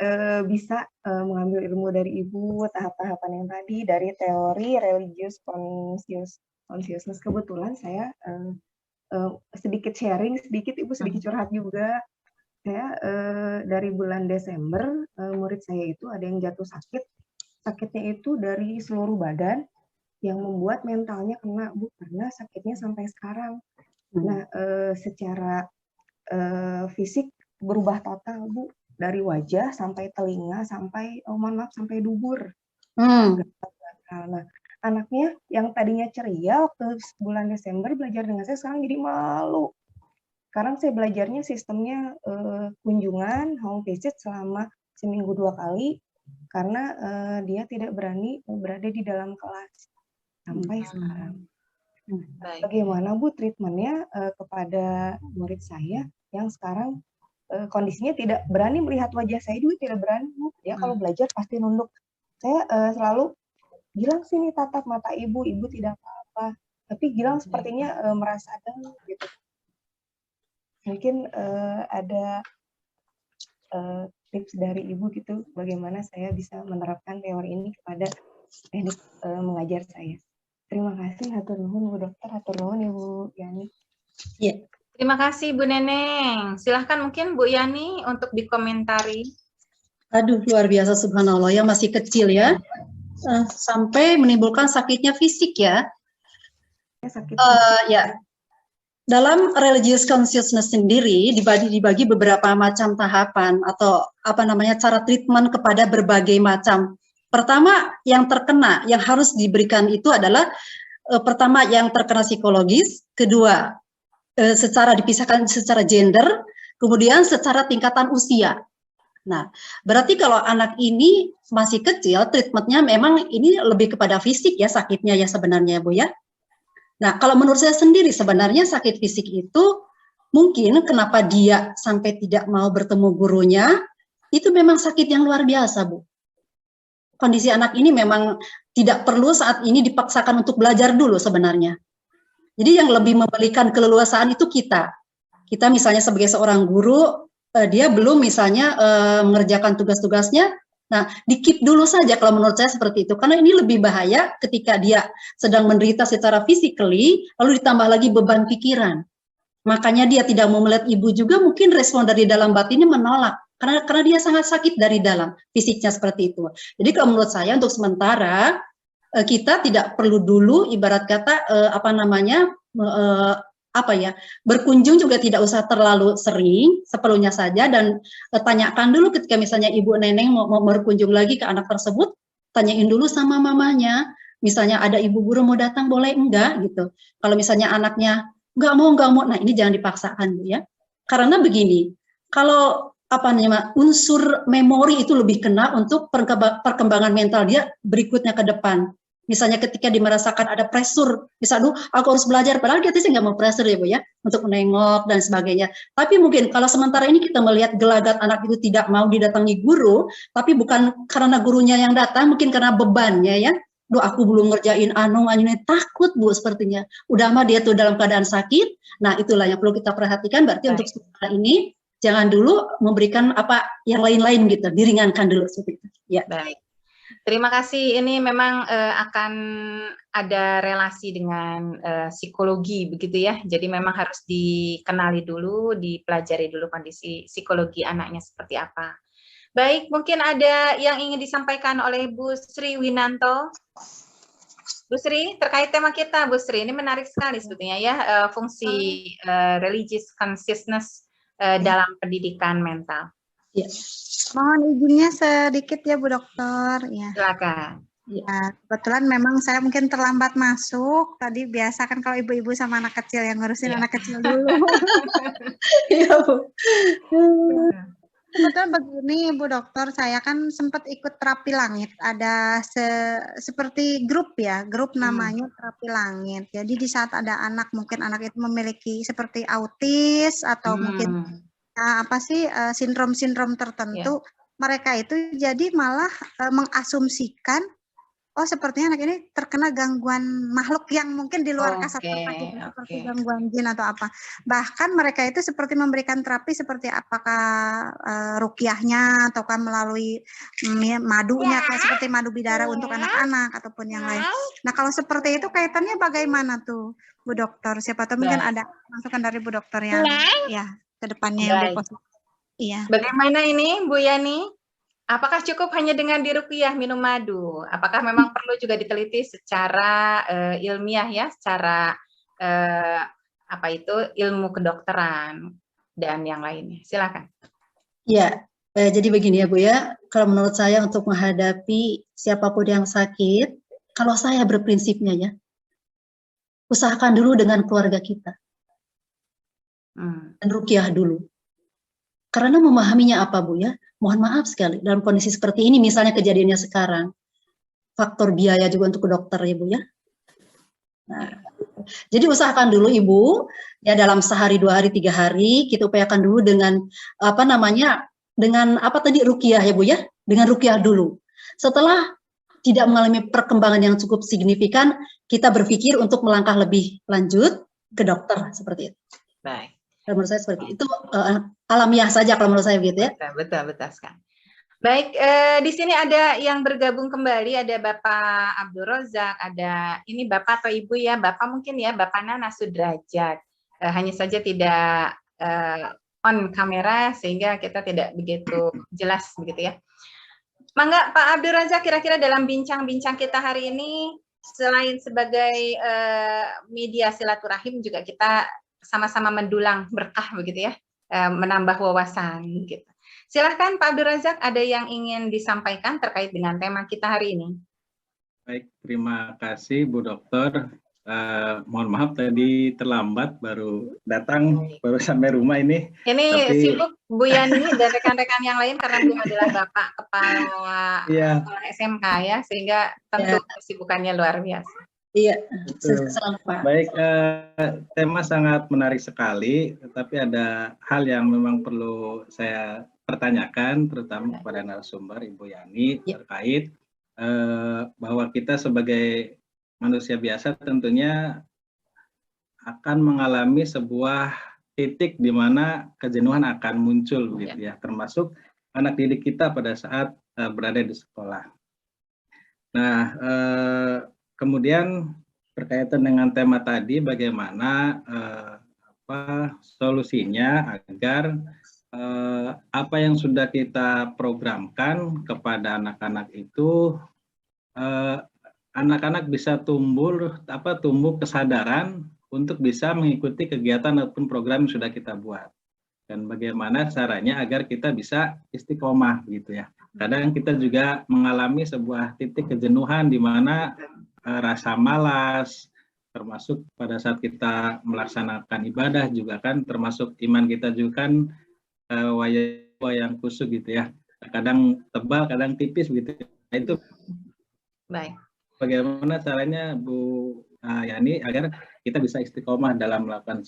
bisa mengambil ilmu dari Ibu tahap-tahapan yang tadi dari teori religious consciousness. Kebetulan saya sedikit sharing, sedikit Ibu sedikit curhat juga. Saya dari bulan Desember murid saya itu ada yang jatuh sakit. Sakitnya itu dari seluruh badan yang membuat mentalnya kena Bu karena sakitnya sampai sekarang. Nah, secara fisik berubah total Bu, dari wajah sampai telinga sampai mohon maaf sampai dubur. Nah, anaknya yang tadinya ceria waktu bulan Desember belajar dengan saya sekarang jadi malu. Sekarang saya belajarnya sistemnya kunjungan home visit selama seminggu 2 kali karena dia tidak berani berada di dalam kelas sampai sekarang. Bagaimana Bu treatmentnya kepada murid saya yang sekarang kondisinya tidak berani melihat wajah saya juga tidak berani Bu. Dia kalau belajar pasti nunduk. Saya selalu bilang sini tatap mata ibu tidak apa-apa. Tapi Gilang sepertinya merasa ada gitu. Mungkin ada tips dari Ibu gitu, bagaimana saya bisa menerapkan teori ini kepada teknik mengajar saya. Terima kasih, hatur nuhun Bu Dokter, hatur nuhun Ibu Yani. Iya. Terima kasih Bu Neneng. Silahkan mungkin Bu Yani untuk dikomentari. Aduh, luar biasa, subhanallah ya, masih kecil ya. Sampai menimbulkan sakitnya fisik ya. Sakit. Ya, dalam religious consciousness sendiri dibagi beberapa macam tahapan atau apa namanya cara treatment kepada berbagai macam. Pertama yang terkena yang harus diberikan itu adalah pertama yang terkena psikologis, kedua secara dipisahkan secara gender, kemudian secara tingkatan usia. Nah, berarti kalau anak ini masih kecil, treatmentnya memang ini lebih kepada fisik ya sakitnya ya sebenarnya Bu ya. Nah, kalau menurut saya sendiri sebenarnya sakit fisik itu mungkin kenapa dia sampai tidak mau bertemu gurunya, itu memang sakit yang luar biasa Bu. Kondisi anak ini memang tidak perlu saat ini dipaksakan untuk belajar dulu sebenarnya. Jadi yang lebih memberikan keleluasaan itu kita. Kita misalnya sebagai seorang guru, dia belum misalnya mengerjakan tugas-tugasnya, nah di-keep dulu saja kalau menurut saya seperti itu. Karena ini lebih bahaya ketika dia sedang menderita secara physically, lalu ditambah lagi beban pikiran. Makanya dia tidak mau melihat ibu juga mungkin respon dari dalam batinnya menolak. Karena dia sangat sakit dari dalam, fisiknya seperti itu. Jadi kalau menurut saya untuk sementara, kita tidak perlu dulu ibarat kata berkunjung juga tidak usah terlalu sering, seperlunya saja, dan tanyakan dulu ketika misalnya ibu neneng mau berkunjung lagi ke anak tersebut, tanyain dulu sama mamanya, misalnya ada ibu guru mau datang boleh enggak gitu. Kalau misalnya anaknya enggak mau, nah ini jangan dipaksakan Bu ya. Karena begini, kalau unsur memori itu lebih kena untuk perkembangan mental dia berikutnya ke depan. Misalnya ketika dia merasakan ada pressure, misalnya aku harus belajar, padahal kita sih nggak mau pressure ya Bu ya, untuk menengok dan sebagainya. Tapi mungkin kalau sementara ini kita melihat gelagat anak itu tidak mau didatangi guru, tapi bukan karena gurunya yang datang, mungkin karena bebannya ya. Duh aku belum ngerjain ini takut Bu sepertinya. Udah mah dia tuh dalam keadaan sakit, nah itulah yang perlu kita perhatikan, berarti untuk sementara ini, jangan dulu memberikan yang lain-lain gitu, diringankan dulu seperti itu. Ya. Baik. Terima kasih. Ini memang akan ada relasi dengan psikologi begitu ya. Jadi memang harus dikenali dulu, dipelajari dulu kondisi psikologi anaknya seperti apa. Baik, mungkin ada yang ingin disampaikan oleh Bu Sri Winanto. Bu Sri, terkait tema kita, Bu Sri, ini menarik sekali sebetulnya ya, fungsi religious consciousness dalam pendidikan mental. Ya. Mohon izinnya sedikit ya Bu Dokter. Ya. Silakan. Ya, kebetulan memang saya mungkin terlambat masuk. Tadi biasa kan kalau ibu-ibu sama anak kecil yang ngurusin anak kecil dulu. Iya Bu. Kebetulan begini Bu Dokter, saya kan sempat ikut terapi langit. Ada seperti grup ya, grup namanya terapi langit. Jadi di saat ada anak, mungkin anak itu memiliki seperti autis atau mungkin sindrom-sindrom tertentu, mereka itu jadi malah mengasumsikan, oh sepertinya anak ini terkena gangguan makhluk yang mungkin di luar kasat mata kita, seperti gangguan jin atau apa. Bahkan mereka itu seperti memberikan terapi seperti apakah ruqyahnya ataukah melalui madunya, kayak seperti madu bidara untuk anak-anak ataupun yang lain. Nah kalau seperti itu kaitannya bagaimana tuh Bu Dokter? Siapa tahu mungkin ada masukan dari Bu Dokter yang ya kedepannya yang lebih positif. Iya. Bagaimana ini Bu Yani? Apakah cukup hanya dengan diruqyah minum madu? Apakah memang perlu juga diteliti secara ilmiah ya, secara ilmu kedokteran dan yang lainnya? Silakan. Ya, jadi begini ya Bu ya. Kalau menurut saya untuk menghadapi siapapun yang sakit, kalau saya berprinsipnya ya, usahakan dulu dengan keluarga kita. Dan ruqyah dulu. Karena memahaminya apa Bu ya, mohon maaf sekali dalam kondisi seperti ini, misalnya kejadiannya sekarang, faktor biaya juga untuk ke dokter ya Bu ya. Nah, jadi usahakan dulu Ibu ya dalam sehari, 2 hari, 3 hari kita upayakan dulu dengan ruqyah ya Bu ya, dengan ruqyah dulu. Setelah tidak mengalami perkembangan yang cukup signifikan, kita berpikir untuk melangkah lebih lanjut ke dokter seperti itu. Baik. Menurut saya seperti itu, alamiah saja kalau menurut saya begitu ya. Betul sekali. Baik, di sini ada yang bergabung kembali, ada Bapak Abdul Rozak, ada ini Bapak atau Ibu ya, Bapak mungkin ya, Bapak Nana Sudrajat. hanya saja tidak on kamera sehingga kita tidak begitu jelas begitu ya. Mangga Pak Abdul Razak, kira-kira dalam bincang-bincang kita hari ini selain sebagai media silaturahim juga kita sama-sama mendulang berkah begitu ya, menambah wawasan gitu. Silahkan Pak Abdul Razak, ada yang ingin disampaikan terkait dengan tema kita hari ini? Baik, terima kasih Bu Dokter. Mohon maaf tadi terlambat, baru datang, baru sampai rumah ini. Ini tapi, sibuk Bu Yani dan rekan-rekan yang lain karena beliau adalah Bapak Kepala SMK ya, sehingga tentu kesibukannya luar biasa. Iya, baik, tema sangat menarik sekali, tetapi ada hal yang memang perlu saya pertanyakan, terutama kepada narasumber Ibu Yani, terkait bahwa kita sebagai manusia biasa tentunya akan mengalami sebuah titik di mana kejenuhan akan muncul, begitu ya, termasuk anak didik kita pada saat berada di sekolah. Nah, kemudian berkaitan dengan tema tadi, bagaimana solusinya agar apa yang sudah kita programkan kepada anak-anak itu anak-anak bisa tumbuh kesadaran untuk bisa mengikuti kegiatan ataupun program yang sudah kita buat, dan bagaimana caranya agar kita bisa istiqomah gitu ya. Kadang kita juga mengalami sebuah titik kejenuhan di mana rasa malas, termasuk pada saat kita melaksanakan ibadah juga kan, termasuk iman kita juga kan wayang kusuk gitu ya, kadang tebal kadang tipis gitu. Nah, itu baik, bagaimana caranya Bu Yani agar kita bisa istiqomah dalam melakukan.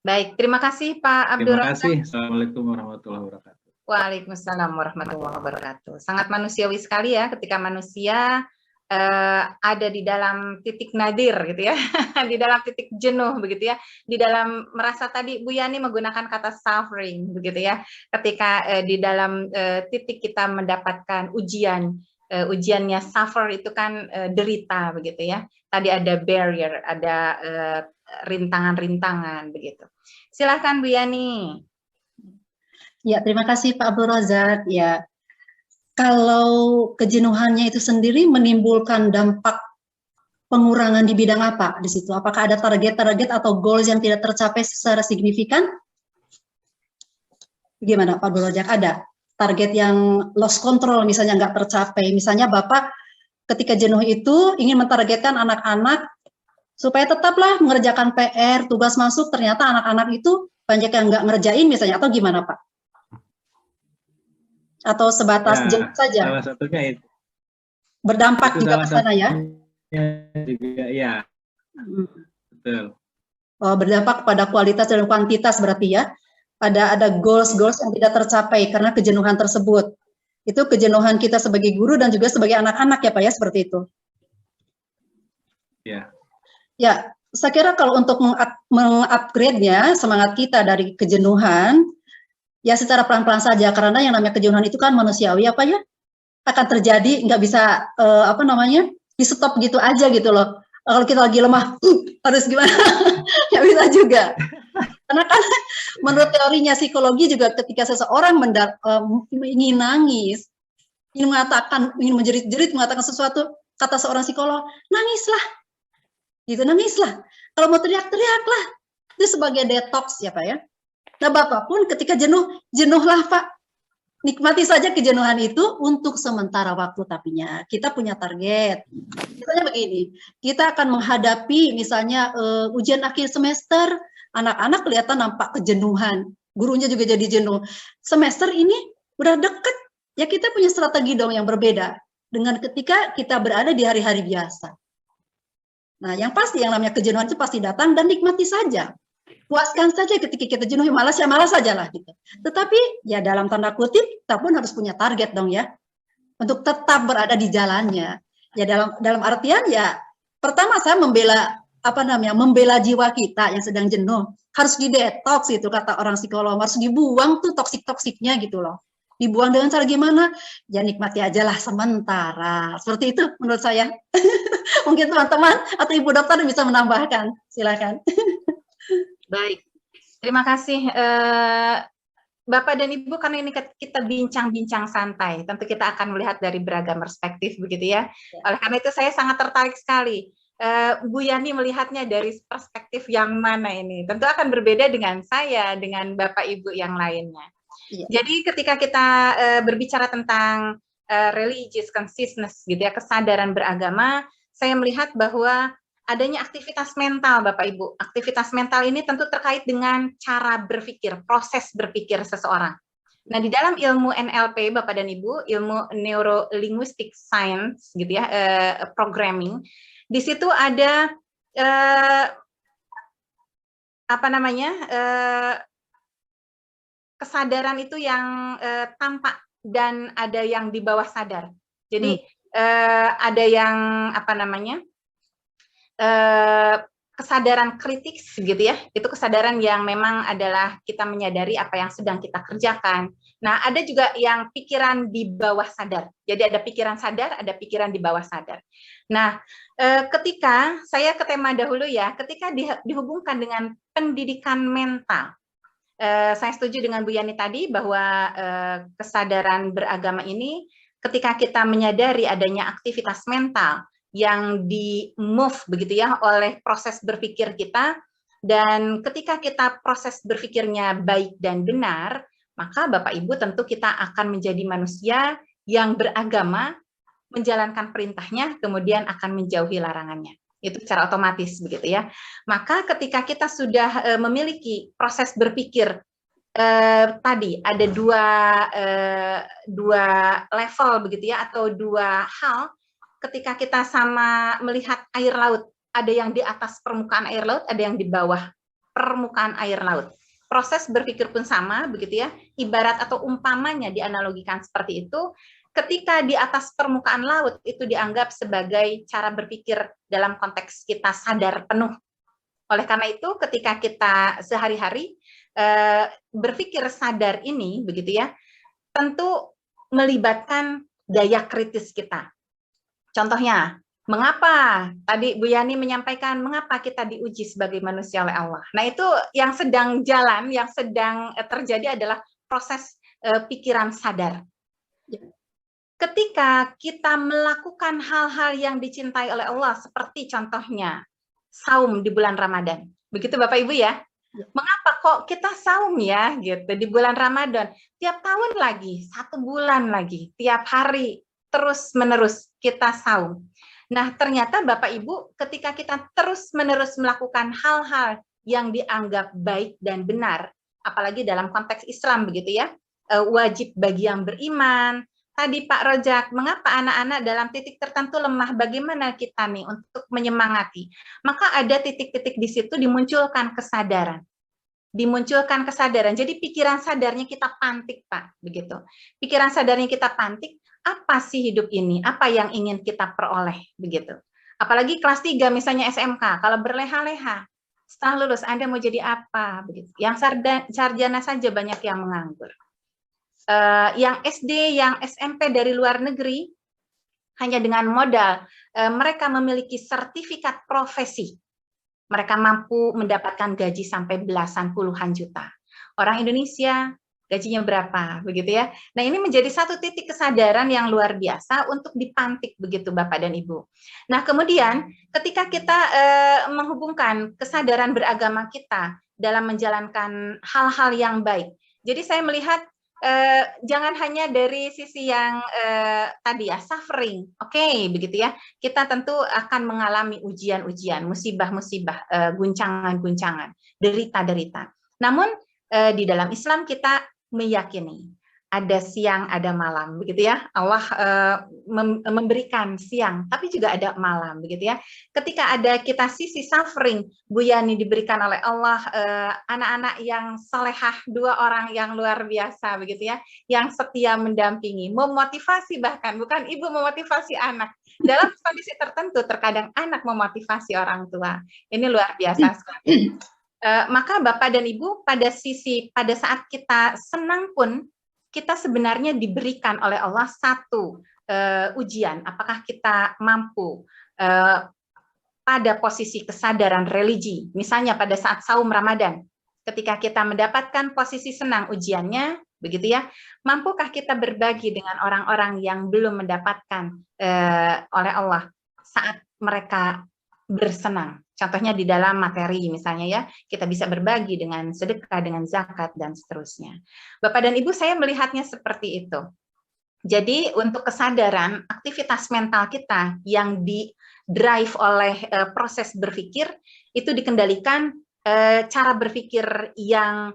Baik, terima kasih Pak Abdul Terima Razak. kasih. Assalamualaikum warahmatullahi wabarakatuh. Waalaikumsalam warahmatullahi wabarakatuh. Sangat manusiawi sekali ya ketika manusia ada di dalam titik nadir gitu ya, di dalam titik jenuh begitu ya, di dalam merasa, tadi Bu Yani menggunakan kata suffering begitu ya, ketika di dalam titik kita mendapatkan ujian, ujiannya suffer itu kan derita begitu ya, tadi ada barrier, ada rintangan-rintangan begitu. Silahkan Bu Yani. Ya, terima kasih Pak Abdul Razak. Ya, kalau kejenuhannya itu sendiri menimbulkan dampak pengurangan di bidang apa di situ? Apakah ada target-target atau goals yang tidak tercapai secara signifikan? Gimana Pak Abdul Razak? Ada target yang lost control misalnya nggak tercapai. Misalnya Bapak ketika jenuh itu ingin mentargetkan anak-anak supaya tetaplah mengerjakan PR, tugas masuk, ternyata anak-anak itu banyak yang nggak ngerjain misalnya, atau gimana Pak? Atau sebatas jenuh saja? Salah satunya itu. Berdampak itu juga ke sana ya? Juga, ya. Betul. Oh, berdampak pada kualitas dan kuantitas berarti ya? Ada goals-goals yang tidak tercapai karena kejenuhan tersebut. Itu kejenuhan kita sebagai guru dan juga sebagai anak-anak ya Pak ya, seperti itu? Ya. Ya, saya kira kalau untuk mengupgrade-nya semangat kita dari kejenuhan, ya secara pelan-pelan saja, karena yang namanya kejenuhan itu kan manusiawi apa ya, akan terjadi, nggak bisa di stop gitu aja gitu loh. Kalau kita lagi lemah, harus gimana? Nggak bisa juga. Karena kan menurut teorinya psikologi juga ketika seseorang ingin nangis, ingin menjerit-jerit, mengatakan sesuatu, kata seorang psikolog, nangislah. Gitu, nangislah. Kalau mau teriak-teriaklah. Itu sebagai detox ya Pak ya. Nah Bapak pun ketika jenuhlah Pak. Nikmati saja kejenuhan itu untuk sementara waktu, tapinya kita punya target. Misalnya begini, kita akan menghadapi misalnya ujian akhir semester, anak-anak kelihatan nampak kejenuhan, gurunya juga jadi jenuh. Semester ini udah deket, ya kita punya strategi dong yang berbeda dengan ketika kita berada di hari-hari biasa. Nah yang pasti yang namanya kejenuhan itu pasti datang dan nikmati saja. Puaskan saja ketika kita jenuh, malas ya malas saja lah gitu. Tetapi ya dalam tanda kutip kita pun harus punya target dong ya, untuk tetap berada di jalannya. Ya dalam artian ya pertama saya membela jiwa kita yang sedang jenuh, harus didetoks itu kata orang psikolog, harus dibuang tuh toksik-toksiknya gitu loh. Dibuang dengan cara gimana? Ya nikmati aja lah sementara. Seperti itu menurut saya. Mungkin teman-teman atau Ibu Dokter bisa menambahkan. Silakan. Baik, terima kasih Bapak dan Ibu, karena ini kita bincang-bincang santai, tentu kita akan melihat dari beragam perspektif begitu ya. Oleh karena itu saya sangat tertarik sekali. Bu Yani melihatnya dari perspektif yang mana ini? Tentu akan berbeda dengan saya, dengan Bapak Ibu yang lainnya. Jadi ketika kita berbicara tentang religious consciousness gitu ya, kesadaran beragama, saya melihat bahwa adanya aktivitas mental, Bapak Ibu. Aktivitas mental ini tentu terkait dengan cara berpikir, proses berpikir seseorang. Nah, di dalam ilmu NLP, Bapak dan Ibu, ilmu Neuro Linguistic Science, gitu ya, programming, di situ ada kesadaran itu yang tampak dan ada yang di bawah sadar. Jadi ada yang kesadaran kritik gitu ya, itu kesadaran yang memang adalah kita menyadari apa yang sedang kita kerjakan. Nah, ada juga yang pikiran di bawah sadar. Jadi ada pikiran sadar, ada pikiran di bawah sadar. Nah, ketika saya ke tema dahulu ya, ketika dihubungkan dengan pendidikan mental, saya setuju dengan Bu Yani tadi bahwa kesadaran beragama ini ketika kita menyadari adanya aktivitas mental yang di-move begitu ya oleh proses berpikir kita, dan ketika kita proses berpikirnya baik dan benar, maka Bapak Ibu tentu kita akan menjadi manusia yang beragama, menjalankan perintahnya, kemudian akan menjauhi larangannya. Itu secara otomatis begitu ya. Maka ketika kita sudah memiliki proses berpikir tadi ada dua level begitu ya, atau dua hal. Ketika kita sama melihat air laut, ada yang di atas permukaan air laut, ada yang di bawah permukaan air laut. Proses berpikir pun sama, begitu ya. Ibarat atau umpamanya dianalogikan seperti itu, ketika di atas permukaan laut itu dianggap sebagai cara berpikir dalam konteks kita sadar penuh. Oleh karena itu, ketika kita sehari-hari berpikir sadar ini, begitu ya, tentu melibatkan daya kritis kita. Contohnya, mengapa tadi Bu Yani menyampaikan mengapa kita diuji sebagai manusia oleh Allah. Nah, itu yang sedang jalan, yang sedang terjadi adalah proses pikiran sadar. Ketika kita melakukan hal-hal yang dicintai oleh Allah, seperti contohnya saum di bulan Ramadan. Begitu Bapak Ibu ya. Mengapa kok kita saum ya gitu di bulan Ramadan? Tiap tahun lagi, 1 bulan lagi, tiap hari terus-menerus kita saum. Nah, ternyata Bapak Ibu, ketika kita terus-menerus melakukan hal-hal yang dianggap baik dan benar, apalagi dalam konteks Islam begitu ya, wajib bagi yang beriman. Tadi Pak Rojak, mengapa anak-anak dalam titik tertentu lemah? Bagaimana kita nih untuk menyemangati? Maka ada titik-titik di situ dimunculkan kesadaran. Dimunculkan kesadaran. Jadi pikiran sadarnya kita pantik, Pak, begitu. Pikiran sadarnya kita pantik, apa sih hidup ini? Apa yang ingin kita peroleh, begitu. Apalagi kelas 3 misalnya SMK, kalau berleha-leha, setelah lulus Anda mau jadi apa, begitu. Yang sarjana saja banyak yang menganggur. Yang SD, yang SMP dari luar negeri, hanya dengan modal mereka memiliki sertifikat profesi, mereka mampu mendapatkan gaji sampai belasan puluhan juta. Orang Indonesia gajinya berapa, begitu ya. Nah, ini menjadi satu titik kesadaran yang luar biasa untuk dipantik begitu Bapak dan Ibu. Nah, kemudian ketika kita menghubungkan kesadaran beragama kita dalam menjalankan hal-hal yang baik. Jadi saya melihat jangan hanya dari sisi yang tadi ya, suffering, oke, begitu ya. Kita tentu akan mengalami ujian-ujian, musibah-musibah, guncangan-guncangan, derita-derita. Namun di dalam Islam kita meyakini ada siang, ada malam, begitu ya. Allah memberikan siang, tapi juga ada malam, begitu ya. Ketika ada kita sisi suffering, Bu Yani diberikan oleh Allah anak-anak yang salehah, 2 orang yang luar biasa, begitu ya, yang setia mendampingi, memotivasi bahkan, bukan ibu memotivasi anak. Dalam kondisi tertentu, terkadang anak memotivasi orang tua. Ini luar biasa sekali. Maka Bapak dan Ibu, pada saat kita senang pun, kita sebenarnya diberikan oleh Allah satu ujian, apakah kita mampu pada posisi kesadaran religi, misalnya pada saat saum Ramadan, ketika kita mendapatkan posisi senang ujiannya, begitu ya, mampukah kita berbagi dengan orang-orang yang belum mendapatkan oleh Allah saat mereka bersenang? Contohnya di dalam materi misalnya ya, kita bisa berbagi dengan sedekah, dengan zakat, dan seterusnya. Bapak dan Ibu, saya melihatnya seperti itu. Jadi untuk kesadaran aktivitas mental kita yang di-drive oleh proses berpikir, itu dikendalikan cara berpikir yang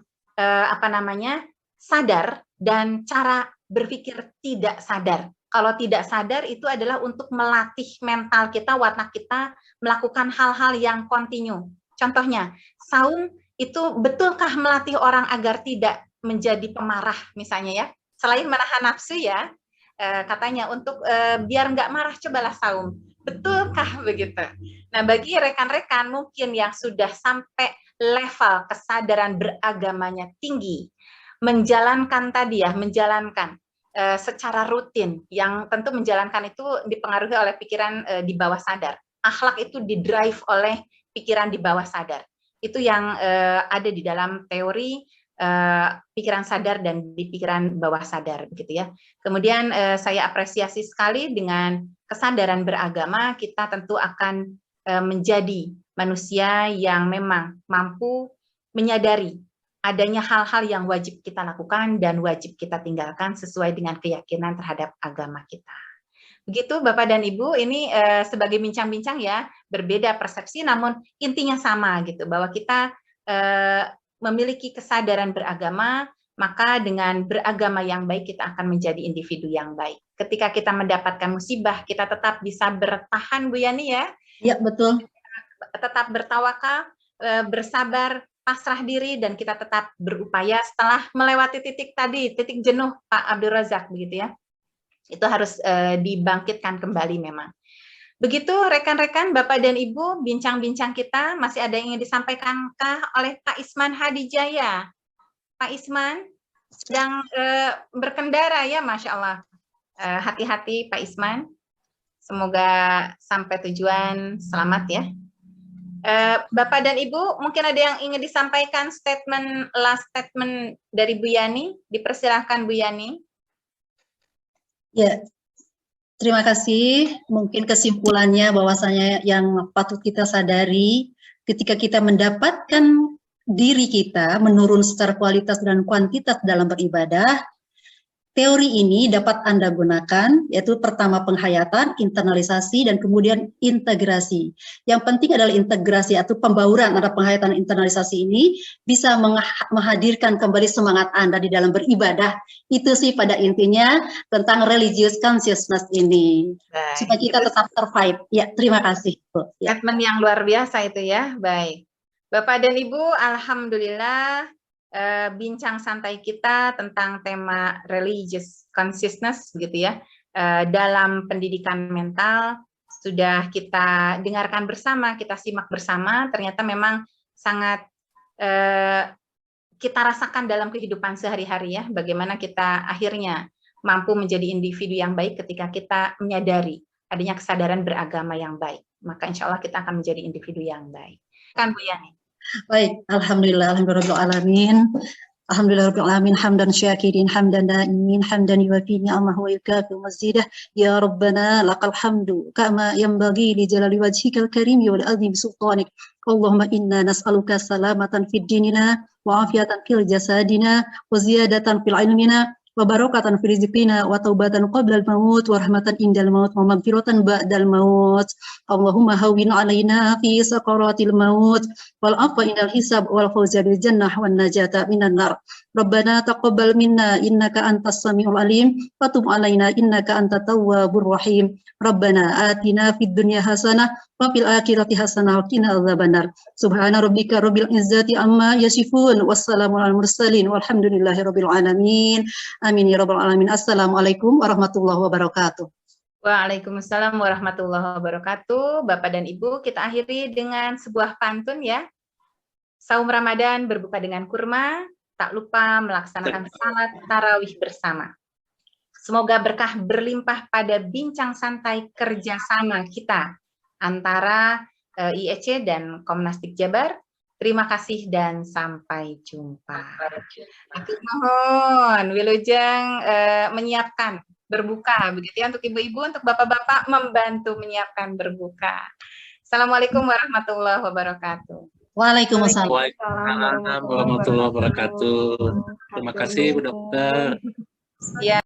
sadar dan cara berpikir tidak sadar. Kalau tidak sadar itu adalah untuk melatih mental kita, watak kita melakukan hal-hal yang kontinu. Contohnya, saum itu betulkah melatih orang agar tidak menjadi pemarah misalnya ya? Selain menahan nafsu ya, katanya untuk biar nggak marah cobalah saum. Betulkah begitu? Nah, bagi rekan-rekan mungkin yang sudah sampai level kesadaran beragamanya tinggi, menjalankan tadi ya, menjalankan secara rutin, yang tentu menjalankan itu dipengaruhi oleh pikiran di bawah sadar. Akhlak itu di-drive oleh pikiran di bawah sadar. Itu yang ada di dalam teori pikiran sadar dan di pikiran bawah sadar, begitu ya. Kemudian saya apresiasi sekali dengan kesadaran beragama, kita tentu akan menjadi manusia yang memang mampu menyadari adanya hal-hal yang wajib kita lakukan dan wajib kita tinggalkan sesuai dengan keyakinan terhadap agama kita. Begitu Bapak dan Ibu, ini sebagai bincang-bincang ya, berbeda persepsi namun intinya sama gitu, bahwa kita memiliki kesadaran beragama, maka dengan beragama yang baik kita akan menjadi individu yang baik. Ketika kita mendapatkan musibah, kita tetap bisa bertahan, Bu Yani ya? Ya, betul. Tetap bertawakal, bersabar, pasrah diri, dan kita tetap berupaya setelah melewati titik tadi, titik jenuh Pak Abdul Razak, begitu ya. Itu harus dibangkitkan kembali memang. Begitu rekan-rekan, Bapak dan Ibu, bincang-bincang kita, masih ada yang ingin disampaikankah oleh Pak Isman Hadijaya? Pak Isman sedang berkendara ya, Masya Allah. Hati-hati Pak Isman, semoga sampai tujuan selamat ya. Bapak dan Ibu, mungkin ada yang ingin disampaikan last statement dari Bu Yani, dipersilahkan Bu Yani. Ya. Terima kasih. Mungkin kesimpulannya bahwasanya yang patut kita sadari ketika kita mendapatkan diri kita menurun secara kualitas dan kuantitas dalam beribadah, teori ini dapat Anda gunakan, yaitu pertama penghayatan, internalisasi, dan kemudian integrasi. Yang penting adalah integrasi atau pembauran antara penghayatan dan internalisasi ini bisa menghadirkan kembali semangat Anda di dalam beribadah. Itu sih pada intinya tentang religious consciousness ini. Baik. Supaya kita tetap survive. Ya, terima kasih. Statement yang luar biasa itu ya. Baik. Bapak dan Ibu, alhamdulillah bincang santai kita tentang tema religious consciousness gitu ya, dalam pendidikan mental sudah kita dengarkan bersama, kita simak bersama, ternyata memang sangat kita rasakan dalam kehidupan sehari-hari ya, bagaimana kita akhirnya mampu menjadi individu yang baik ketika kita menyadari adanya kesadaran beragama yang baik, maka insya Allah kita akan menjadi individu yang baik. Kan Bu Yani? Baik, alhamdulillah, alhamdulillahirabbil alamin, hamdan syakirin, hamdan daimin, hamdan yuwafi ni'amahu wa yukafi mazidah. Ya Rabbana lakal hamdu kama yanbaghi li jalali wajhikal karim wal azim sultanik. Allahumma inna nas'aluka salamatan fid dinina wa afiatan fil jasadina wa ziyadatan fil ilmina wa barakatan fi rizqina wa taubatan qabla al-maut wa rahmatan indal maut wa maghfiratan ba'dal maut. Allahumma hawwin 'alaina fi sakaratil maut wal afwa indal hisab wal fawza bil jannah wan najata minan nar. Rabbana taqabbal minna innaka antas samiul alim wa tub 'alaina innaka antat tawwabur rahim. Rabbana atina fid dunya hasanah wa fil akhirati hasanah wa qina adzabannar. Subhana rabbika rabbil izzati amma yasifun wassalamu alal mursalin walhamdulillahi rabbil alamin. Amin ya rabbal alamin. Assalamualaikum warahmatullahi wabarakatuh. Waalaikumsalam warahmatullahi wabarakatuh. Bapak dan Ibu, kita akhiri dengan sebuah pantun ya. Saum Ramadan berbuka dengan kurma, tak lupa melaksanakan salat tarawih bersama. Semoga berkah berlimpah pada bincang santai kerjasama kita antara IEC dan Komnastik Jabar. Terima kasih dan sampai jumpa. Aku mohon Wilujeng menyiapkan berbuka, begitu ya, untuk ibu-ibu, untuk bapak-bapak membantu menyiapkan berbuka. Assalamualaikum warahmatullahi wabarakatuh. Waalaikumsalam. Waalaikumsalam warahmatullahi wabarakatuh. Terima kasih, Bu Dokter. Ya.